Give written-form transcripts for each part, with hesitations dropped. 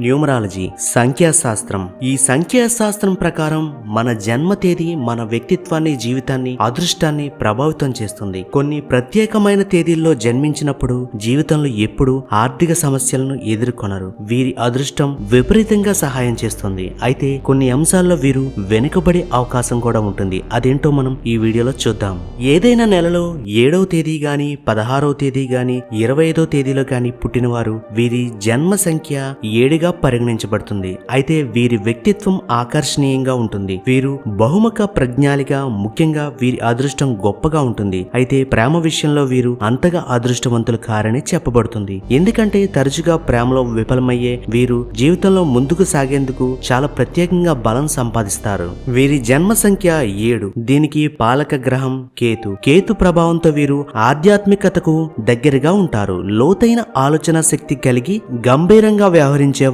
Numerology సంఖ్యాశాస్త్రం. ఈ సంఖ్యాశాస్త్రం ప్రకారం మన జన్మ తేదీ మన వ్యక్తిత్వాన్ని, జీవితాన్ని, అదృష్టాన్ని ప్రభావితం చేస్తుంది. కొన్ని ప్రత్యేకమైన తేదీల్లో జన్మించినప్పుడు జీవితంలో ఎప్పుడూ ఆర్థిక సమస్యలను ఎదుర్కొనరు. వీరి అదృష్టం విపరీతంగా సహాయం చేస్తుంది. అయితే కొన్ని అంశాల్లో వీరు వెనుకబడే అవకాశం కూడా ఉంటుంది. అదేంటో మనం ఈ వీడియోలో చూద్దాం. ఏదైనా నెలలో 7వ తేదీ గాని, 16వ తేదీ గాని, 25వ తేదీలో గాని పుట్టినవారు వీరి జన్మ సంఖ్య 7గా పరిగణించబడుతుంది. అయితే వీరి వ్యక్తిత్వం ఆకర్షణీయంగా ఉంటుంది. వీరు బహుముఖ ప్రజ్ఞాలిగా, ముఖ్యంగా వీరి అదృష్టం గొప్పగా ఉంటుంది. అయితే ప్రేమ విషయంలో వీరు అంతగా అదృష్టవంతులు కారని చెప్పబడుతుంది. ఎందుకంటే తరచుగా ప్రేమలో విఫలమయ్యే వీరు జీవితంలో ముందుకు సాగేందుకు చాలా ప్రత్యేకంగా బలం సంపాదిస్తారు. వీరి జన్మ సంఖ్య 7. దీనికి పాలక గ్రహం కేతు. కేతు ప్రభావంతో వీరు ఆధ్యాత్మికతకు దగ్గరగా ఉంటారు. లోతైన ఆలోచన శక్తి కలిగి గంభీరంగా వ్యవహరించేవారు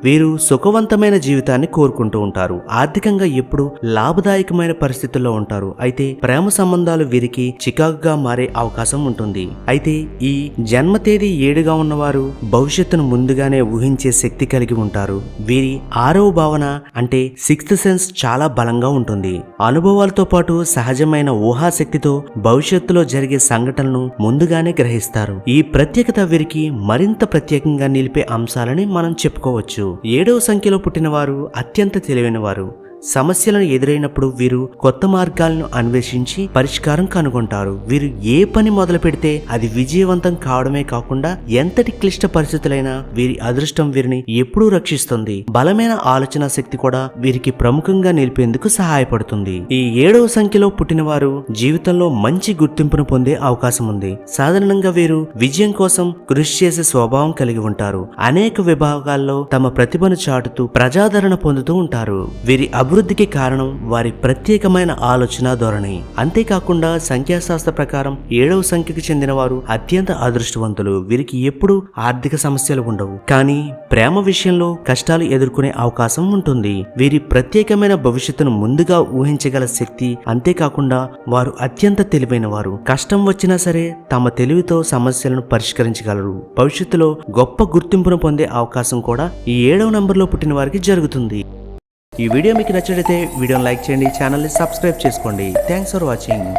వీరు సుఖవంతమైన జీవితాన్ని కోరుకుంటూ ఉంటారు. ఆర్థికంగా ఎప్పుడు లాభదాయకమైన పరిస్థితుల్లో ఉంటారు. అయితే ప్రేమ సంబంధాలు వీరికి చికాకుగా మారే అవకాశం ఉంటుంది. అయితే ఈ జన్మ తేదీ 7గా ఉన్నవారు భవిష్యత్తును ముందుగానే ఊహించే శక్తి కలిగి ఉంటారు. వీరి 6వ భావన అంటే 6th సెన్స్ చాలా బలంగా ఉంటుంది. అనుభవాలతో పాటు సహజమైన ఊహాశక్తితో భవిష్యత్తులో జరిగే సంఘటనలను ముందుగానే గ్రహిస్తారు. ఈ ప్రత్యేకత వీరికి మరింత ప్రత్యేకంగా నిలిపే అంశాలని మనం చెప్పుకోవచ్చు. 7వ సంఖ్యలో పుట్టిన వారు అత్యంత తెలివైన వారు. సమస్యలను ఎదురైనప్పుడు వీరు కొత్త మార్గాలను అన్వేషించి పరిష్కారం కనుగొంటారు. వీరు ఏ పని మొదలు పెడితే అది విజయవంతం కావడమే కాకుండా ఎంతటి క్లిష్ట పరిస్థితులైనా వీరి అదృష్టం వీరిని ఎప్పుడూ రక్షిస్తుంది. బలమైన ఆలోచన శక్తి కూడా వీరికి ప్రముఖంగా నిలిపేందుకు సహాయపడుతుంది. ఈ 7వ సంఖ్యలో పుట్టిన వారు జీవితంలో మంచి గుర్తింపును పొందే అవకాశం ఉంది. సాధారణంగా వీరు విజయం కోసం కృషి చేసే స్వభావం కలిగి ఉంటారు. అనేక విభాగాల్లో తమ ప్రతిభను చాటుతూ ప్రజాదరణ పొందుతూ ఉంటారు. వీరి అభివృద్ధికి కారణం వారి ప్రత్యేకమైన ఆలోచన ధోరణి. అంతేకాకుండా సంఖ్యాశాస్త్ర ప్రకారం 7వ సంఖ్యకు చెందిన వారు అత్యంత అదృష్టవంతులు. వీరికి ఎప్పుడూ ఆర్థిక సమస్యలు ఉండవు. కానీ ప్రేమ విషయంలో కష్టాలు ఎదుర్కొనే అవకాశం ఉంటుంది. వీరి ప్రత్యేకమైన భవిష్యత్తును ముందుగా ఊహించగల శక్తి, అంతేకాకుండా వారు అత్యంత తెలివైన వారు. కష్టం వచ్చినా సరే తమ తెలివితో సమస్యలను పరిష్కరించగలరు. భవిష్యత్తులో గొప్ప గుర్తింపును పొందే అవకాశం కూడా ఈ 7వ నంబర్లో పుట్టిన వారికి జరుగుతుంది. ఈ వీడియో మీకు నచ్చినట్లయితే వీడియోని లైక్ చేయండి, ఛానల్ని సబ్స్క్రైబ్ చేసుకోండి. Thanks for watching.